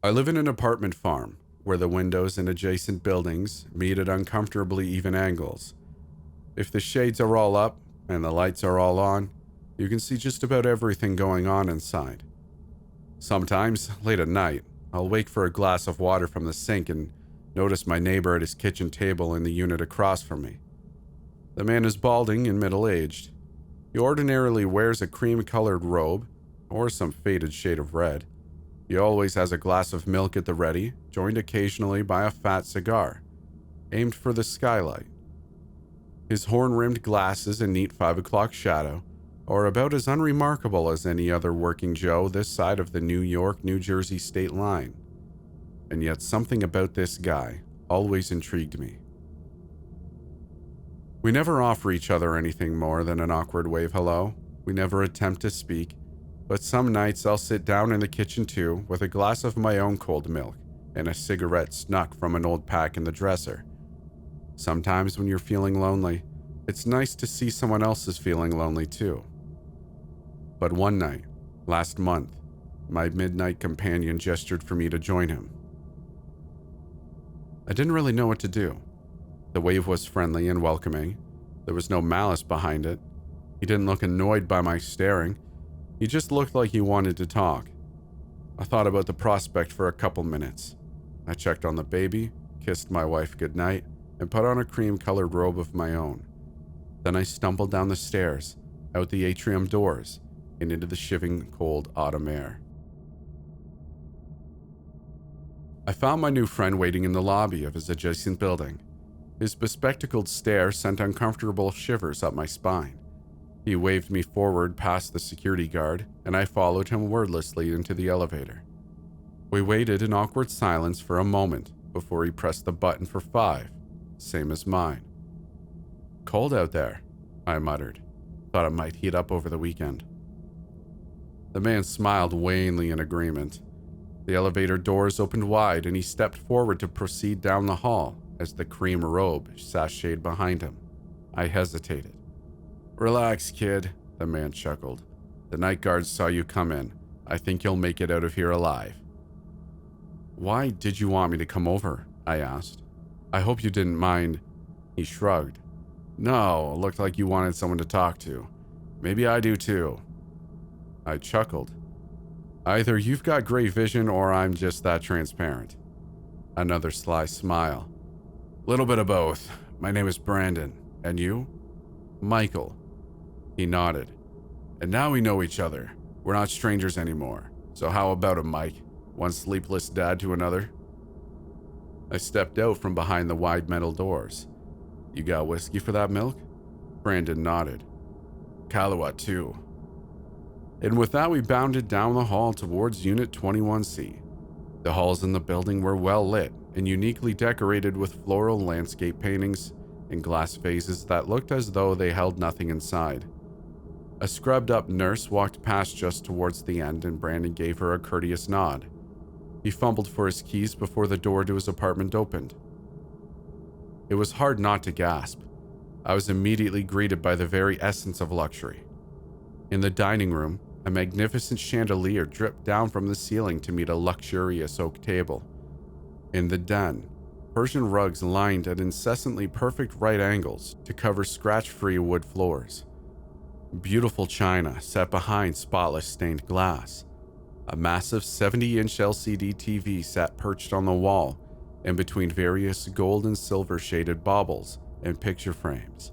I live in an apartment farm where the windows in adjacent buildings meet at uncomfortably even angles. If the shades are all up and the lights are all on, you can see just about everything going on inside. Sometimes, late at night, I'll wake for a glass of water from the sink and notice my neighbor at his kitchen table in the unit across from me. The man is balding and middle-aged. He ordinarily wears a cream-colored robe or some faded shade of red. He always has a glass of milk at the ready, joined occasionally by a fat cigar, aimed for the skylight. His horn-rimmed glasses and neat 5 o'clock shadow are about as unremarkable as any other working Joe this side of the New York-New Jersey state line. And yet something about this guy always intrigued me. We never offer each other anything more than an awkward wave hello. We never attempt to speak, but some nights I'll sit down in the kitchen too with a glass of my own cold milk and a cigarette snuck from an old pack in the dresser. Sometimes when you're feeling lonely, it's nice to see someone else is feeling lonely too. But one night, last month, my midnight companion gestured for me to join him. I didn't really know what to do. The wave was friendly and welcoming. There was no malice behind it. He didn't look annoyed by my staring. He just looked like he wanted to talk. I thought about the prospect for a couple minutes. I checked on the baby, kissed my wife goodnight, and put on a cream-colored robe of my own. Then I stumbled down the stairs, out the atrium doors, and into the shivering cold autumn air. I found my new friend waiting in the lobby of his adjacent building. His bespectacled stare sent uncomfortable shivers up my spine. He waved me forward past the security guard, and I followed him wordlessly into the elevator. We waited in awkward silence for a moment before he pressed the button for 5, same as mine. "Cold out there," I muttered. Thought it might heat up over the weekend. The man smiled wanly in agreement. The elevator doors opened wide and he stepped forward to proceed down the hall as the cream robe sashayed behind him. I hesitated. "Relax, kid," the man chuckled. "The night guards saw you come in. I think you'll make it out of here alive." "Why did you want me to come over?" I asked. "I hope you didn't mind." He shrugged. "No, it looked like you wanted someone to talk to. Maybe I do too." I chuckled. "Either you've got great vision or I'm just that transparent." Another sly smile. "Little bit of both. My name is Brandon. And you?" "Michael." He nodded. "And now we know each other. We're not strangers anymore. So how about it, Mike? One sleepless dad to another?" I stepped out from behind the wide metal doors. "You got whiskey for that milk?" Brandon nodded. "Kahlua too." And with that we bounded down the hall towards Unit 21C. The halls in the building were well lit and uniquely decorated with floral landscape paintings and glass vases that looked as though they held nothing inside. A scrubbed-up nurse walked past just towards the end and Brandon gave her a courteous nod. He fumbled for his keys before the door to his apartment opened. It was hard not to gasp. I was immediately greeted by the very essence of luxury. In the dining room, a magnificent chandelier dripped down from the ceiling to meet a luxurious oak table. In the den, Persian rugs lined at incessantly perfect right angles to cover scratch-free wood floors. Beautiful china set behind spotless stained glass. A massive 70-inch LCD TV sat perched on the wall in between various gold and silver shaded baubles and picture frames.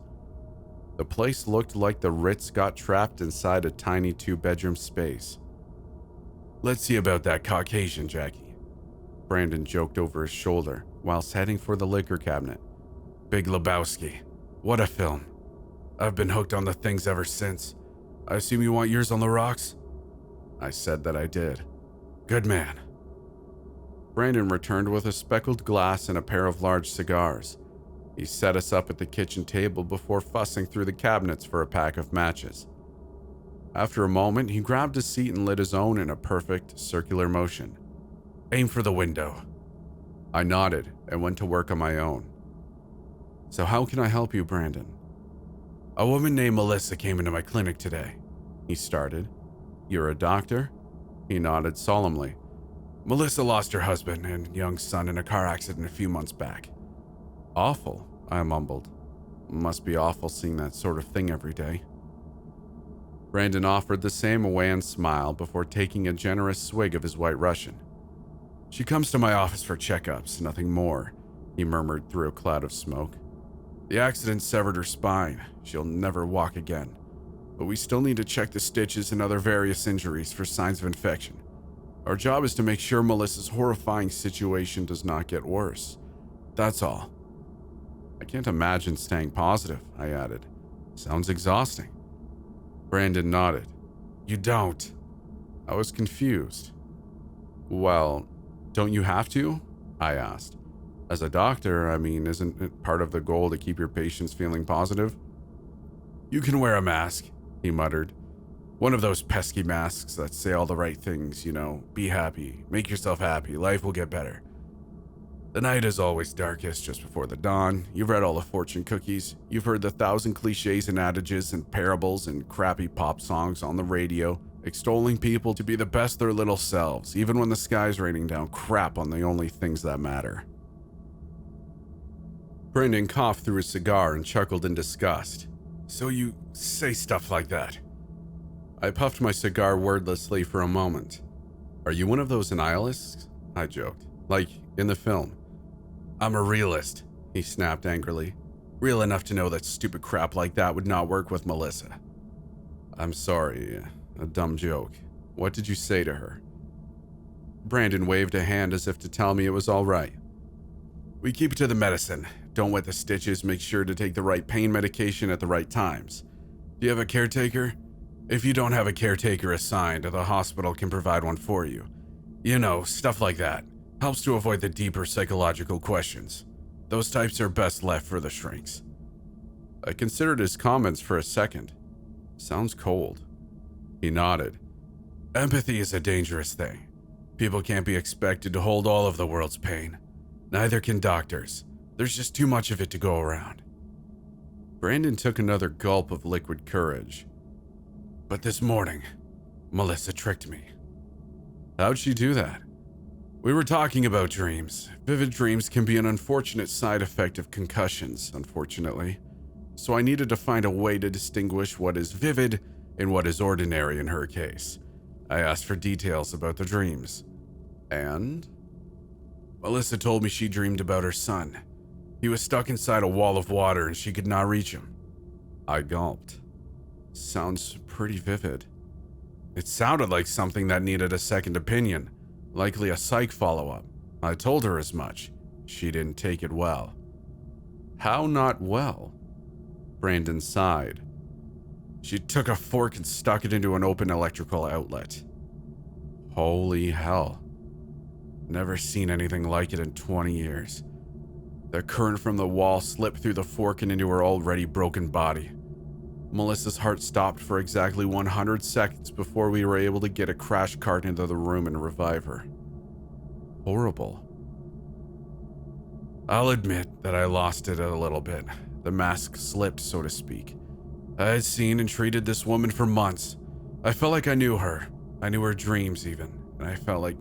The place looked like the Ritz got trapped inside a tiny 2-bedroom space. "Let's see about that Caucasian, Jackie," Brandon joked over his shoulder whilst heading for the liquor cabinet. "Big Lebowski. What a film. I've been hooked on the things ever since. I assume you want yours on the rocks?" I said that I did. "Good man." Brandon returned with a speckled glass and a pair of large cigars. He set us up at the kitchen table before fussing through the cabinets for a pack of matches. After a moment, he grabbed a seat and lit his own in a perfect circular motion. "Aim for the window." I nodded and went to work on my own. "So how can I help you, Brandon?" "A woman named Melissa came into my clinic today," he started. "You're a doctor?" He nodded solemnly. Melissa lost her husband and young son in a car accident a few months back. Awful, I mumbled. Must be awful seeing that sort of thing every day. Brandon offered the same wan smile before taking a generous swig of his White Russian. She comes to my office for checkups, nothing more, he murmured through a cloud of smoke. The accident severed her spine. She'll never walk again. But we still need to check the stitches and other various injuries for signs of infection. Our job is to make sure Melissa's horrifying situation does not get worse. That's all. I can't imagine staying positive, I added. Sounds exhausting. Brandon nodded. You don't. I was confused. Well, don't you have to? I asked. As a doctor, isn't it part of the goal to keep your patients feeling positive? You can wear a mask, he muttered. One of those pesky masks that say all the right things, be happy, make yourself happy, life will get better. The night is always darkest just before the dawn. You've read all the fortune cookies. You've heard the 1,000 cliches and adages and parables and crappy pop songs on the radio, extolling people to be the best their little selves, even when the sky's raining down crap on the only things that matter. Brandon coughed through his cigar and chuckled in disgust. So you say stuff like that? I puffed my cigar wordlessly for a moment. Are you one of those nihilists? I joked. Like in the film. I'm a realist, he snapped angrily. Real enough to know that stupid crap like that would not work with Melissa. I'm sorry, a dumb joke. What did you say to her? Brandon waved a hand as if to tell me it was all right. We keep to the medicine. Don't wet the stitches, make sure to take the right pain medication at the right times. Do you have a caretaker? If you don't have a caretaker assigned, the hospital can provide one for you. Stuff like that. Helps to avoid the deeper psychological questions. Those types are best left for the shrinks. I considered his comments for a second. Sounds cold. He nodded. Empathy is a dangerous thing. People can't be expected to hold all of the world's pain. Neither can doctors. There's just too much of it to go around. Brandon took another gulp of liquid courage. But this morning, Melissa tricked me. How'd she do that? We were talking about dreams. Vivid dreams can be an unfortunate side effect of concussions, unfortunately. So I needed to find a way to distinguish what is vivid and what is ordinary in her case. I asked for details about the dreams. And? Melissa told me she dreamed about her son. He was stuck inside a wall of water and she could not reach him. I gulped. Sounds pretty vivid. It sounded like something that needed a second opinion. Likely a psych follow-up. I told her as much. She didn't take it well. How not well? Brandon sighed. She took a fork and stuck it into an open electrical outlet. Holy hell. Never seen anything like it in 20 years. The current from the wall slipped through the fork and into her already broken body. Melissa's heart stopped for exactly 100 seconds before we were able to get a crash cart into the room and revive her. Horrible. I'll admit that I lost it a little bit. The mask slipped, so to speak. I had seen and treated this woman for months. I felt like I knew her. I knew her dreams even. And I felt like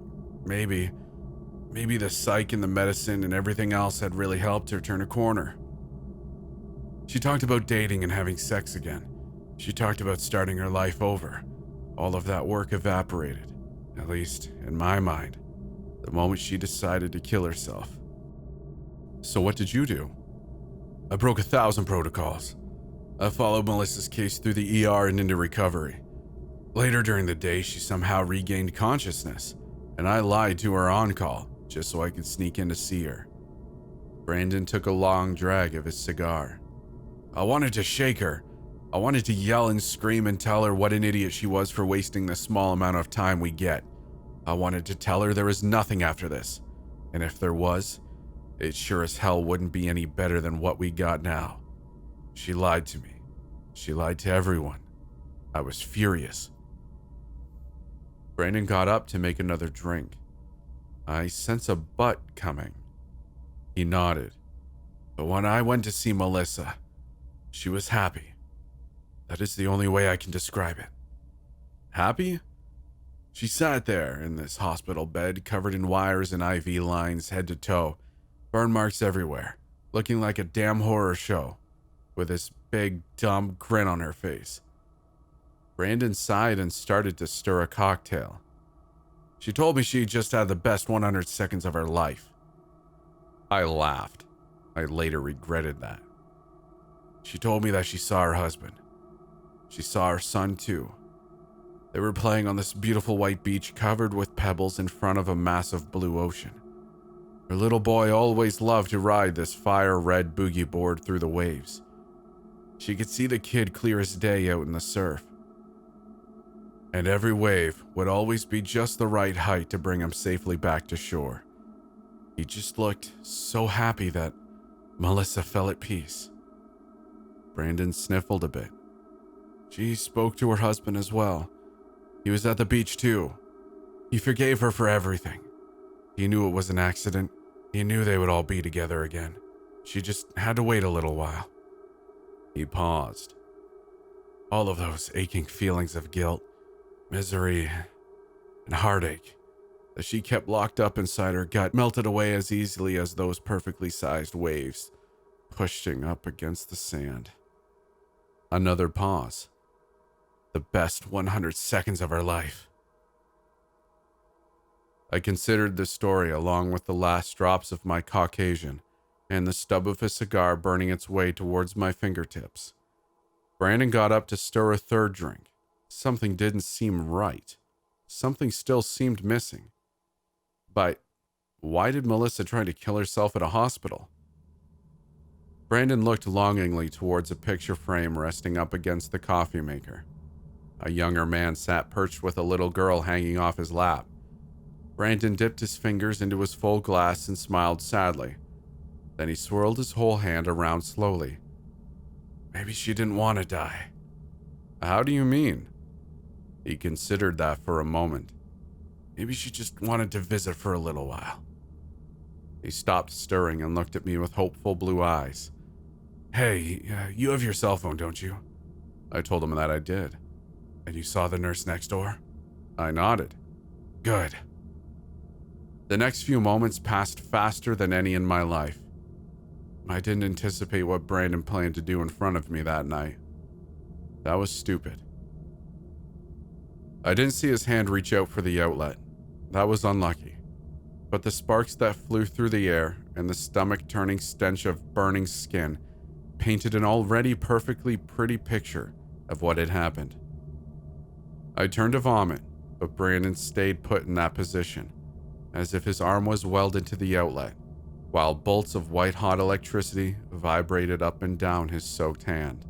maybe the psych and the medicine and everything else had really helped her turn a corner. She talked about dating and having sex again. She talked about starting her life over. All of that work evaporated, at least in my mind, the moment she decided to kill herself. So what did you do? I broke 1,000 protocols. I followed Melissa's case through the ER and into recovery. Later during the day, she somehow regained consciousness, and I lied to her on-call just so I could sneak in to see her. Brandon took a long drag of his cigar. I wanted to shake her. I wanted to yell and scream and tell her what an idiot she was for wasting the small amount of time we get. I wanted to tell her there was nothing after this, and if there was, it sure as hell wouldn't be any better than what we got now. She lied to me. She lied to everyone. I was furious. Brandon got up to make another drink. I sense a but coming. He nodded. But when I went to see Melissa, she was happy. That is the only way I can describe it. Happy? She sat there in this hospital bed, covered in wires and IV lines head to toe, burn marks everywhere, looking like a damn horror show, with this big, dumb grin on her face. Brandon sighed and started to stir a cocktail. She told me she just had the best 100 seconds of her life. I laughed. I later regretted that. She told me that she saw her husband. She saw her son too. They were playing on this beautiful white beach covered with pebbles in front of a massive blue ocean. Her little boy always loved to ride this fire-red boogie board through the waves. She could see the kid clear as day out in the surf. And every wave would always be just the right height to bring him safely back to shore. He just looked so happy that Melissa fell at peace. Brandon sniffled a bit. She spoke to her husband as well. He was at the beach too. He forgave her for everything. He knew it was an accident. He knew they would all be together again. She just had to wait a little while. He paused. All of those aching feelings of guilt, misery, and heartache that she kept locked up inside her gut melted away as easily as those perfectly sized waves pushing up against the sand. Another pause. The best 100 seconds of her life. I considered this story along with the last drops of my Caucasian and the stub of a cigar burning its way towards my fingertips. Brandon got up to stir a third drink. Something didn't seem right. Something still seemed missing. But why did Melissa try to kill herself at a hospital? Brandon looked longingly towards a picture frame resting up against the coffee maker. A younger man sat perched with a little girl hanging off his lap. Brandon dipped his fingers into his full glass and smiled sadly. Then he swirled his whole hand around slowly. Maybe she didn't want to die. How do you mean? He considered that for a moment. Maybe she just wanted to visit for a little while. He stopped stirring and looked at me with hopeful blue eyes. Hey, you have your cell phone, don't you? I told him that I did. And you saw the nurse next door? I nodded. Good. The next few moments passed faster than any in my life. I didn't anticipate what Brandon planned to do in front of me that night. That was stupid. I didn't see his hand reach out for the outlet. That was unlucky. But the sparks that flew through the air and the stomach-turning stench of burning skin painted an already perfectly pretty picture of what had happened. I turned to vomit, but Brandon stayed put in that position, as if his arm was welded to the outlet, while bolts of white-hot electricity vibrated up and down his soaked hand.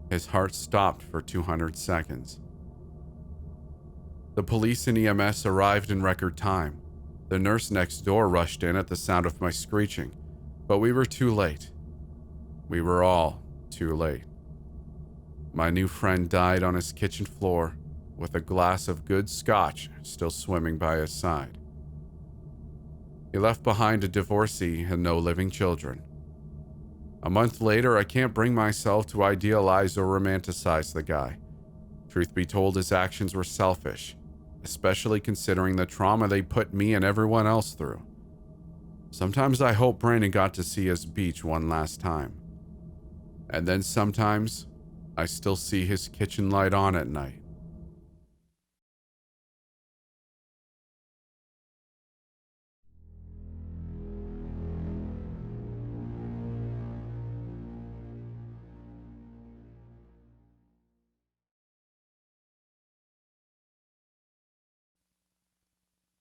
His heart stopped for 200 seconds. The police and EMS arrived in record time. The nurse next door rushed in at the sound of my screeching, but we were too late. We were all too late. My new friend died on his kitchen floor, with a glass of good scotch still swimming by his side. He left behind a divorcee and no living children. A month later, I can't bring myself to idealize or romanticize the guy. Truth be told, his actions were selfish, especially considering the trauma they put me and everyone else through. Sometimes I hope Brandon got to see his beach one last time. And then sometimes, I still see his kitchen light on at night.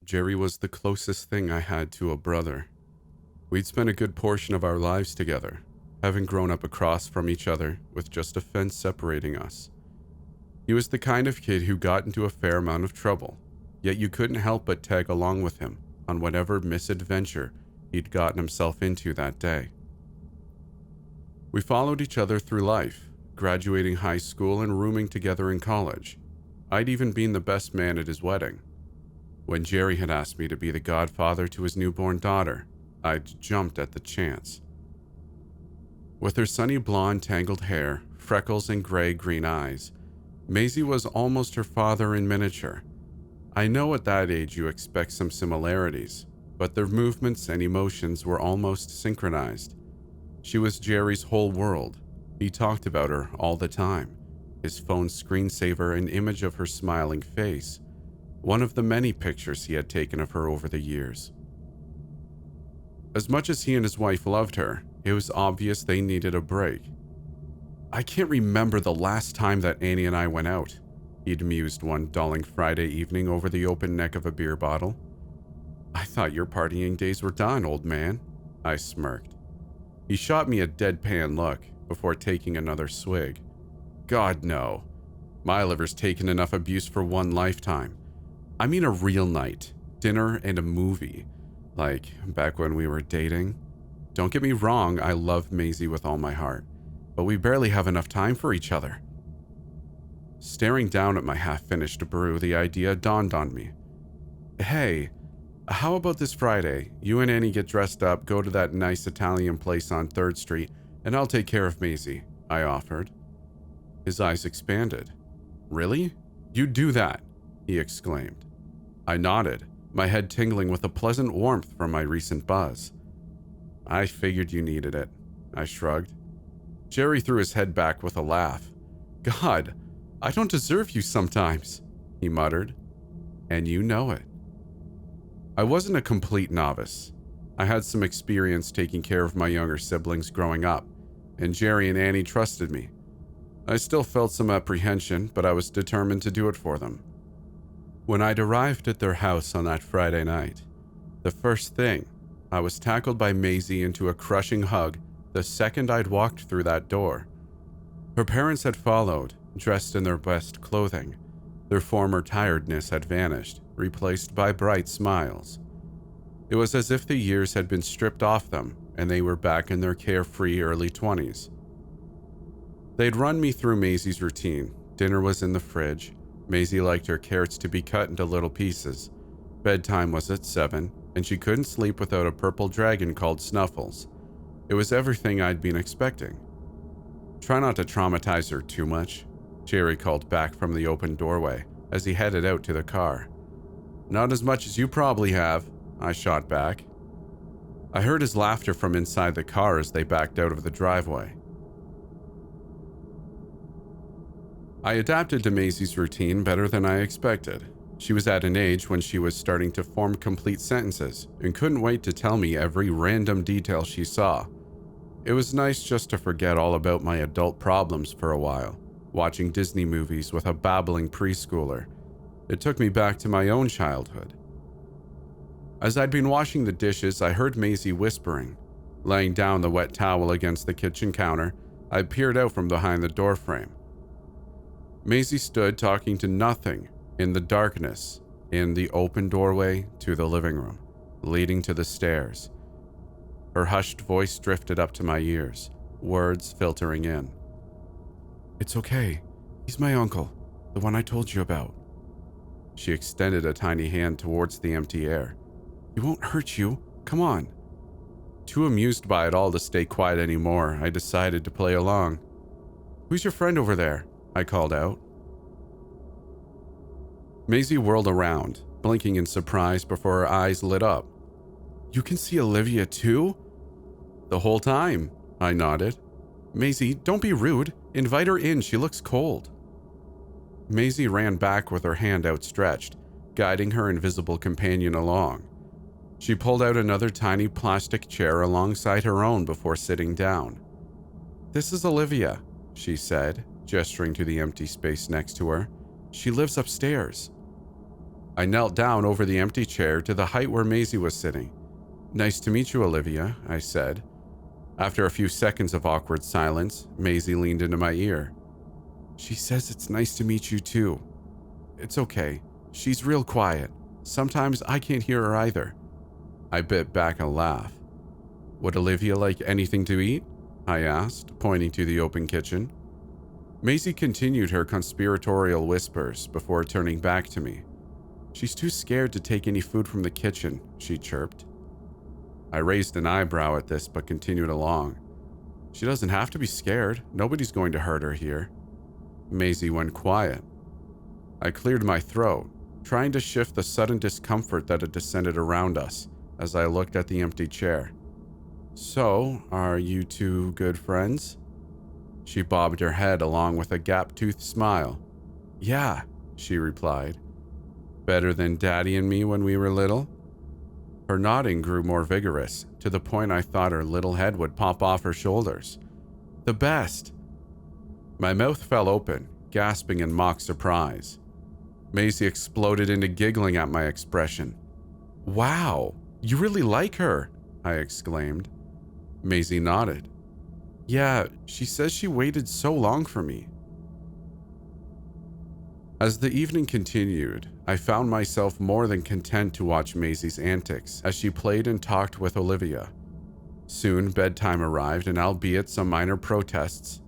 Jerry was the closest thing I had to a brother. We'd spent a good portion of our lives together, having grown up across from each other with just a fence separating us. He was the kind of kid who got into a fair amount of trouble, yet you couldn't help but tag along with him on whatever misadventure he'd gotten himself into that day. We followed each other through life, graduating high school and rooming together in college. I'd even been the best man at his wedding. When Jerry had asked me to be the godfather to his newborn daughter, I'd jumped at the chance. With her sunny blonde tangled hair, freckles, and gray-green eyes, Maisie was almost her father in miniature, I know at that age you expect some similarities, but their movements and emotions were almost synchronized. She was Jerry's whole world. He talked about her all the time, his phone screensaver an image of her smiling face, one of the many pictures he had taken of her over the years. As much as he and his wife loved her, it was obvious they needed a break. I can't remember the last time that Annie and I went out, he'd mused one dulling Friday evening over the open neck of a beer bottle. I thought your partying days were done, old man, I smirked. He shot me a deadpan look before taking another swig. God, no. My liver's taken enough abuse for one lifetime. I mean a real night, dinner and a movie, like back when we were dating. Don't get me wrong, I love Maisie with all my heart, but we barely have enough time for each other. Staring down at my half-finished brew, the idea dawned on me. Hey, how about this Friday? You and Annie get dressed up, go to that nice Italian place on 3rd Street, and I'll take care of Maisie, I offered. His eyes expanded. Really? You'd do that? He exclaimed. I nodded, my head tingling with a pleasant warmth from my recent buzz. I figured you needed it, I shrugged. Jerry threw his head back with a laugh. God, I don't deserve you sometimes, he muttered. And you know it. I wasn't a complete novice. I had some experience taking care of my younger siblings growing up, and Jerry and Annie trusted me. I still felt some apprehension, but I was determined to do it for them. When I'd arrived at their house on that Friday night, the first thing, I was tackled by Maisie into a crushing hug the second I'd walked through that door. Her parents had followed, dressed in their best clothing. Their former tiredness had vanished, replaced by bright smiles. It was as if the years had been stripped off them and they were back in their carefree early 20s. They'd run me through Maisie's routine. Dinner was in the fridge. Maisie liked her carrots to be cut into little pieces. Bedtime was at 7, and she couldn't sleep without a purple dragon called Snuffles. It was everything I'd been expecting. Try not to traumatize her too much, Jerry called back from the open doorway as he headed out to the car. Not as much as you probably have, I shot back. I heard his laughter from inside the car as they backed out of the driveway. I adapted to Maisie's routine better than I expected. She was at an age when she was starting to form complete sentences and couldn't wait to tell me every random detail she saw. It was nice just to forget all about my adult problems for a while, watching Disney movies with a babbling preschooler. It took me back to my own childhood. As I'd been washing the dishes, I heard Maisie whispering. Laying down the wet towel against the kitchen counter, I peered out from behind the doorframe. Maisie stood talking to nothing in the darkness in the open doorway to the living room, leading to the stairs. Her hushed voice drifted up to my ears, words filtering in. It's okay. He's my uncle, the one I told you about. She extended a tiny hand towards the empty air. He won't hurt you. Come on. Too amused by it all to stay quiet anymore, I decided to play along. Who's your friend over there? I called out. Maisie whirled around, blinking in surprise before her eyes lit up. You can see Olivia too? The whole time, I nodded. Maisie, don't be rude. Invite her in, she looks cold. Maisie ran back with her hand outstretched, guiding her invisible companion along. She pulled out another tiny plastic chair alongside her own before sitting down. This is Olivia, she said, gesturing to the empty space next to her. She lives upstairs. I knelt down over the empty chair to the height where Maisie was sitting. Nice to meet you, Olivia, I said. After a few seconds of awkward silence, Maisie leaned into my ear. She says it's nice to meet you too. It's okay. She's real quiet. Sometimes I can't hear her either. I bit back a laugh. Would Olivia like anything to eat? I asked, pointing to the open kitchen. Maisie continued her conspiratorial whispers before turning back to me. She's too scared to take any food from the kitchen, she chirped. I raised an eyebrow at this but continued along. She doesn't have to be scared. Nobody's going to hurt her here. Maisie went quiet. I cleared my throat. trying to shift the sudden discomfort that had descended around us as I looked at the empty chair. "So, are you two good friends?" She bobbed her head along with a gap-toothed smile. "Yeah," she replied. "Better than Daddy and me when we were little?" Her nodding grew more vigorous, to the point I thought her little head would pop off her shoulders. "The best!" My mouth fell open, gasping in mock surprise. Maisie exploded into giggling at my expression. "Wow, you really like her!" I exclaimed. Maisie nodded. "Yeah, she says she waited so long for me." As the evening continued, I found myself more than content to watch Maisie's antics as she played and talked with Olivia. Soon, bedtime arrived, and albeit some minor protests,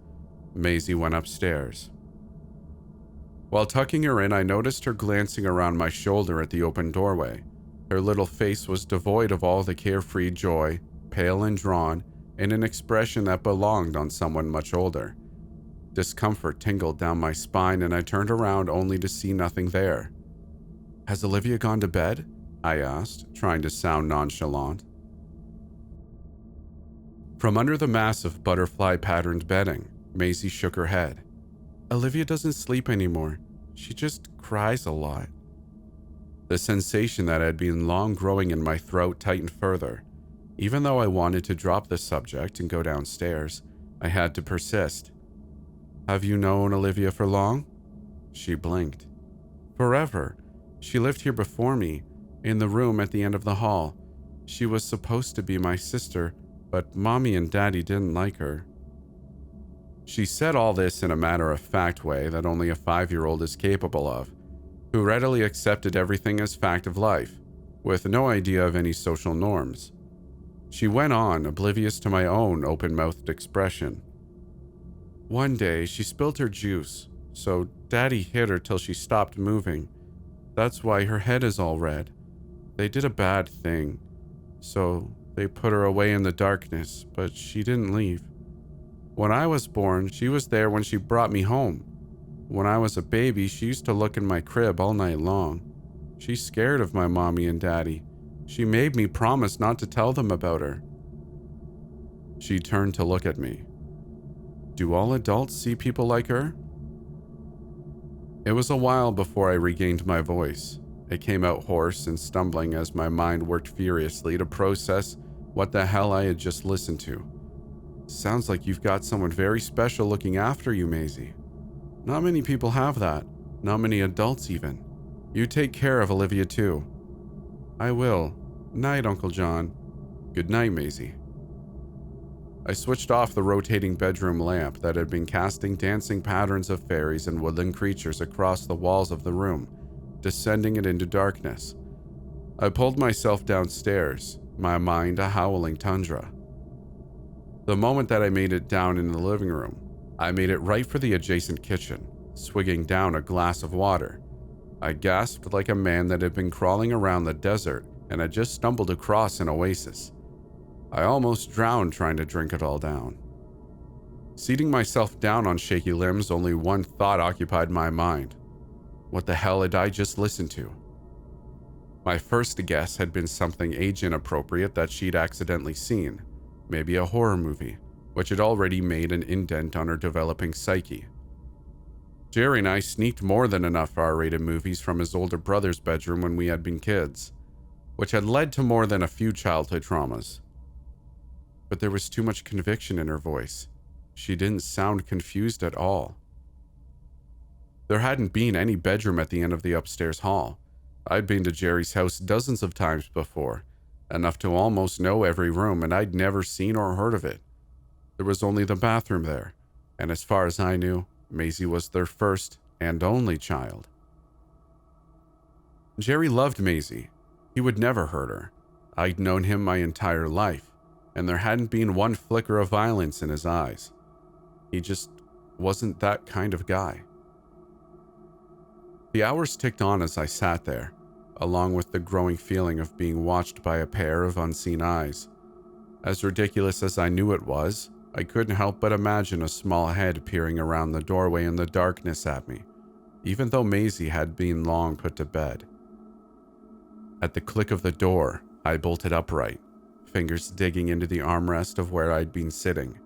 Maisie went upstairs. While tucking her in, I noticed her glancing around my shoulder at the open doorway. Her little face was devoid of all the carefree joy, pale and drawn, in an expression that belonged on someone much older. Discomfort tingled down my spine, and I turned around only to see nothing there. "Has Olivia gone to bed?" I asked, trying to sound nonchalant. From under the massive butterfly-patterned bedding, Maisie shook her head. "Olivia doesn't sleep anymore. She just cries a lot." The sensation that had been long growing in my throat tightened further. Even though I wanted to drop the subject and go downstairs, I had to persist. "Have you known Olivia for long?" She blinked. "Forever. She lived here before me, in the room at the end of the hall. She was supposed to be my sister, but Mommy and Daddy didn't like her." She said all this in a matter-of-fact way that only a 5-year-old is capable of, who readily accepted everything as fact of life, with no idea of any social norms. She went on, oblivious to my own open-mouthed expression. "One day, she spilled her juice, so Daddy hit her till she stopped moving. That's why her head is all red. They did a bad thing, so they put her away in the darkness, but she didn't leave. When I was born, she was there when she brought me home. When I was a baby, she used to look in my crib all night long. She's scared of my Mommy and Daddy. She made me promise not to tell them about her." She turned to look at me. "Do all adults see people like her?" It was a while before I regained my voice. It came out hoarse and stumbling as my mind worked furiously to process what the hell I had just listened to. "Sounds like you've got someone very special looking after you, Maisie. Not many people have that. Not many adults even. You take care of Olivia too." "I will. Night, Uncle John." "Good night, Maisie." I switched off the rotating bedroom lamp that had been casting dancing patterns of fairies and woodland creatures across the walls of the room, descending it into darkness. I pulled myself downstairs, my mind a howling tundra. The moment that I made it down in the living room, I made it right for the adjacent kitchen, swigging down a glass of water. I gasped like a man that had been crawling around the desert and had just stumbled across an oasis. I almost drowned trying to drink it all down. Seating myself down on shaky limbs, only one thought occupied my mind. What the hell had I just listened to? My first guess had been something age-inappropriate that she'd accidentally seen, maybe a horror movie, which had already made an indent on her developing psyche. Jerry and I sneaked more than enough R-rated movies from his older brother's bedroom when we had been kids, which had led to more than a few childhood traumas. But there was too much conviction in her voice. She didn't sound confused at all. There hadn't been any bedroom at the end of the upstairs hall. I'd been to Jerry's house dozens of times before, enough to almost know every room, and I'd never seen or heard of it. There was only the bathroom there, and as far as I knew, Maisie was their first and only child. Jerry loved Maisie. He would never hurt her. I'd known him my entire life, and there hadn't been one flicker of violence in his eyes. He just wasn't that kind of guy. The hours ticked on as I sat there, along with the growing feeling of being watched by a pair of unseen eyes. As ridiculous as I knew it was, I couldn't help but imagine a small head peering around the doorway in the darkness at me, even though Maisie had been long put to bed. At the click of the door, I bolted upright, fingers digging into the armrest of where I'd been sitting.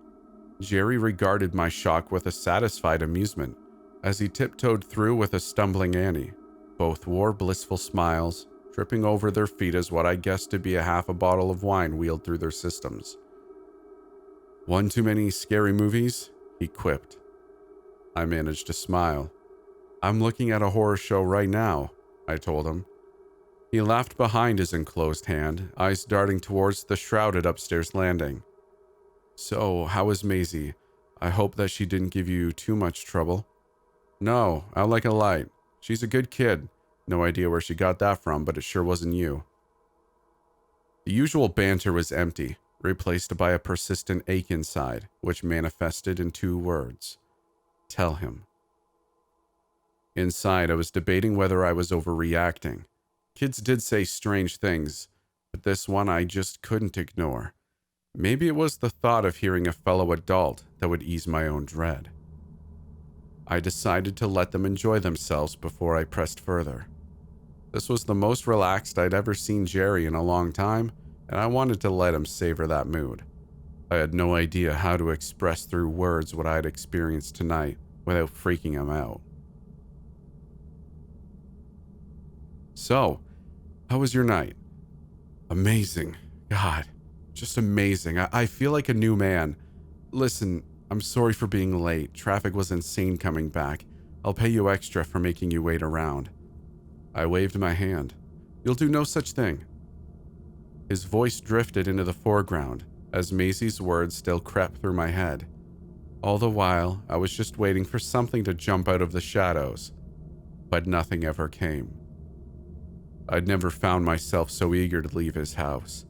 Jerry regarded my shock with a satisfied amusement as he tiptoed through with a stumbling Annie. Both wore blissful smiles, tripping over their feet as what I guessed to be a half a bottle of wine wheeled through their systems. "One too many scary movies?" he quipped. I managed to smile. "I'm looking at a horror show right now," I told him. He laughed behind his enclosed hand, eyes darting towards the shrouded upstairs landing. "So, how is Maisie? I hope that she didn't give you too much trouble." "No, out like a light. She's a good kid. No idea where she got that from, but it sure wasn't you." The usual banter was empty, replaced by a persistent ache inside, which manifested in 2 words. Tell him. Inside, I was debating whether I was overreacting. Kids did say strange things, but this one I just couldn't ignore. Maybe it was the thought of hearing a fellow adult that would ease my own dread. I decided to let them enjoy themselves before I pressed further. This was the most relaxed I'd ever seen Jerry in a long time, and I wanted to let him savor that mood. I had no idea how to express through words what I had experienced tonight without freaking him out. "So, how was your night?" "Amazing. God, just amazing. I feel like a new man. Listen, I'm sorry for being late. Traffic was insane coming back. I'll pay you extra for making you wait around." I waved my hand. "You'll do no such thing." His voice drifted into the foreground as Maisie's words still crept through my head. All the while, I was just waiting for something to jump out of the shadows, but nothing ever came. I'd never found myself so eager to leave his house,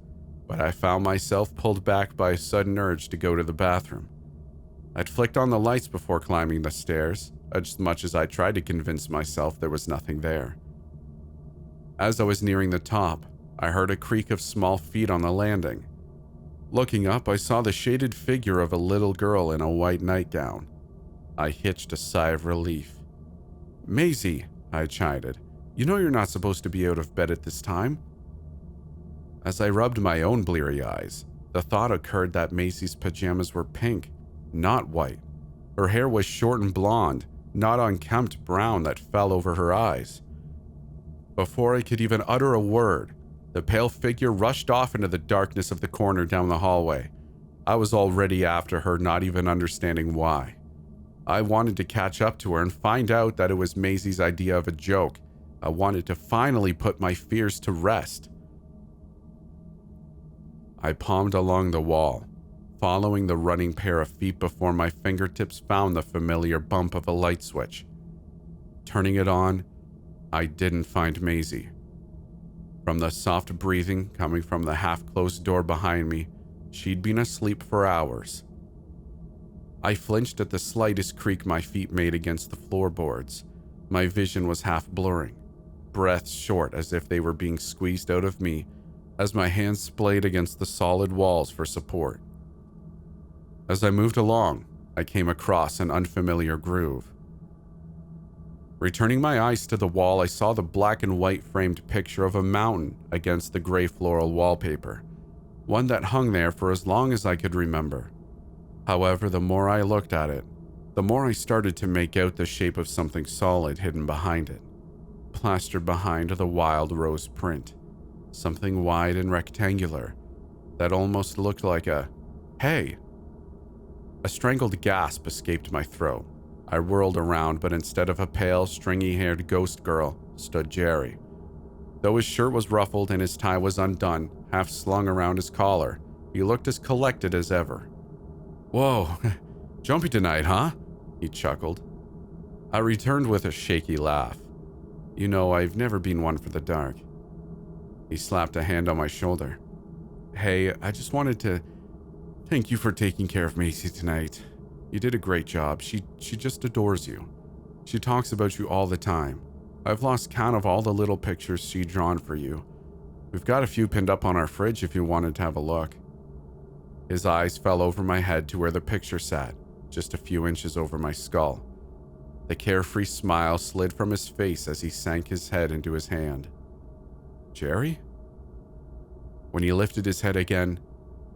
but I found myself pulled back by a sudden urge to go to the bathroom. I'd flicked on the lights before climbing the stairs, as much as I tried to convince myself there was nothing there. As I was nearing the top, I heard a creak of small feet on the landing. Looking up, I saw the shaded figure of a little girl in a white nightgown. I hitched a sigh of relief. "Maisie," I chided, "you know you're not supposed to be out of bed at this time." As I rubbed my own bleary eyes, the thought occurred that Maisie's pajamas were pink, not white. Her hair was short and blonde, not unkempt brown that fell over her eyes. Before I could even utter a word, the pale figure rushed off into the darkness of the corner down the hallway. I was already after her, not even understanding why. I wanted to catch up to her and find out that it was Maisie's idea of a joke. I wanted to finally put my fears to rest. I palmed along the wall, following the running pair of feet before my fingertips found the familiar bump of a light switch. Turning it on, I didn't find Maisie. From the soft breathing coming from the half-closed door behind me, she'd been asleep for hours. I flinched at the slightest creak my feet made against the floorboards. My vision was half blurring, breaths short as if they were being squeezed out of me as my hands splayed against the solid walls for support. As I moved along, I came across an unfamiliar groove. Returning my eyes to the wall, I saw the black and white framed picture of a mountain against the gray floral wallpaper, one that hung there for as long as I could remember. However, the more I looked at it, the more I started to make out the shape of something solid hidden behind it, plastered behind the wild rose print, something wide and rectangular that almost looked like a "hey." A strangled gasp escaped my throat. I whirled around, but instead of a pale, stringy-haired ghost girl, stood Jerry. Though his shirt was ruffled and his tie was undone, half slung around his collar, he looked as collected as ever. "Whoa, jumpy tonight, huh?" he chuckled. I returned with a shaky laugh. "You know, I've never been one for the dark." He slapped a hand on my shoulder. "Hey, I just wanted to thank you for taking care of Maisie tonight. You did a great job. She just adores you. She talks about you all the time. I've lost count of all the little pictures she'd drawn for you. We've got a few pinned up on our fridge if you wanted to have a look." His eyes fell over my head to where the picture sat, just a few inches over my skull. The carefree smile slid from his face as he sank his head into his hand. Jerry? When he lifted his head again,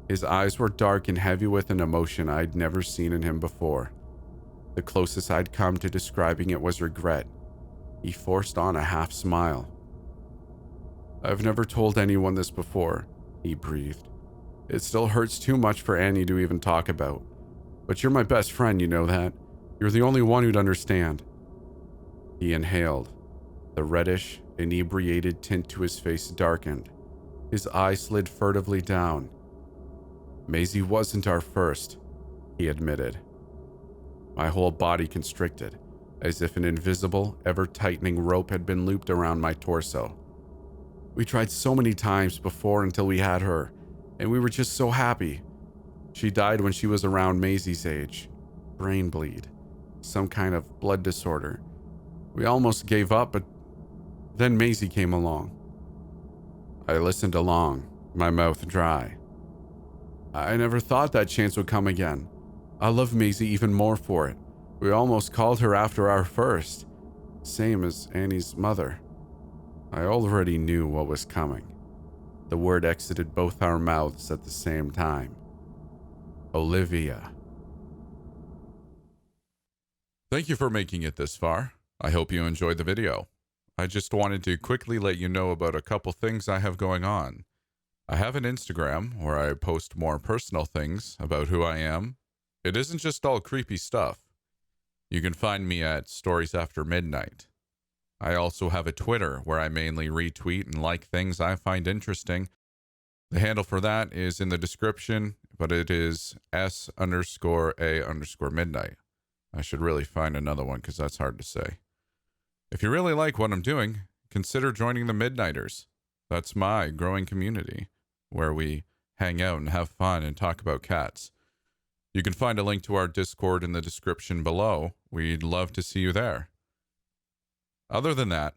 his eyes were dark and heavy with an emotion I'd never seen in him before. The closest I'd come to describing it was regret. He forced on a half smile. I've never told anyone this before, he breathed. It still hurts too much for Annie to even talk about. But you're my best friend, you know that. You're the only one who'd understand. He inhaled. The reddish, inebriated tint to his face darkened. His eye slid furtively down. Maisie wasn't our first, he admitted. My whole body constricted, as if an invisible, ever-tightening rope had been looped around my torso. We tried so many times before until we had her, and we were just so happy. She died when she was around Maisie's age. Brain bleed. Some kind of blood disorder. We almost gave up, but then Maisie came along. I listened along, my mouth dry. I never thought that chance would come again. I love Maisie even more for it. We almost called her after our first. Same as Annie's mother. I already knew what was coming. The word exited both our mouths at the same time. Olivia. Thank you for making it this far. I hope you enjoyed the video. I just wanted to quickly let you know about a couple things I have going on. I have an Instagram where I post more personal things about who I am. It isn't just all creepy stuff. You can find me at Stories After Midnight. I also have a Twitter where I mainly retweet and like things I find interesting. The handle for that is in the description, but it is S_A_midnight. I should really find another one because that's hard to say. If you really like what I'm doing, consider joining the Midnighters. That's my growing community where we hang out and have fun and talk about cats. You can find a link to our Discord in the description below. We'd love to see you there. Other than that,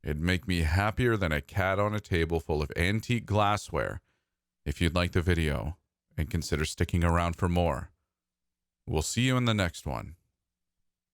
it'd make me happier than a cat on a table full of antique glassware if you'd like the video and consider sticking around for more. We'll see you in the next one.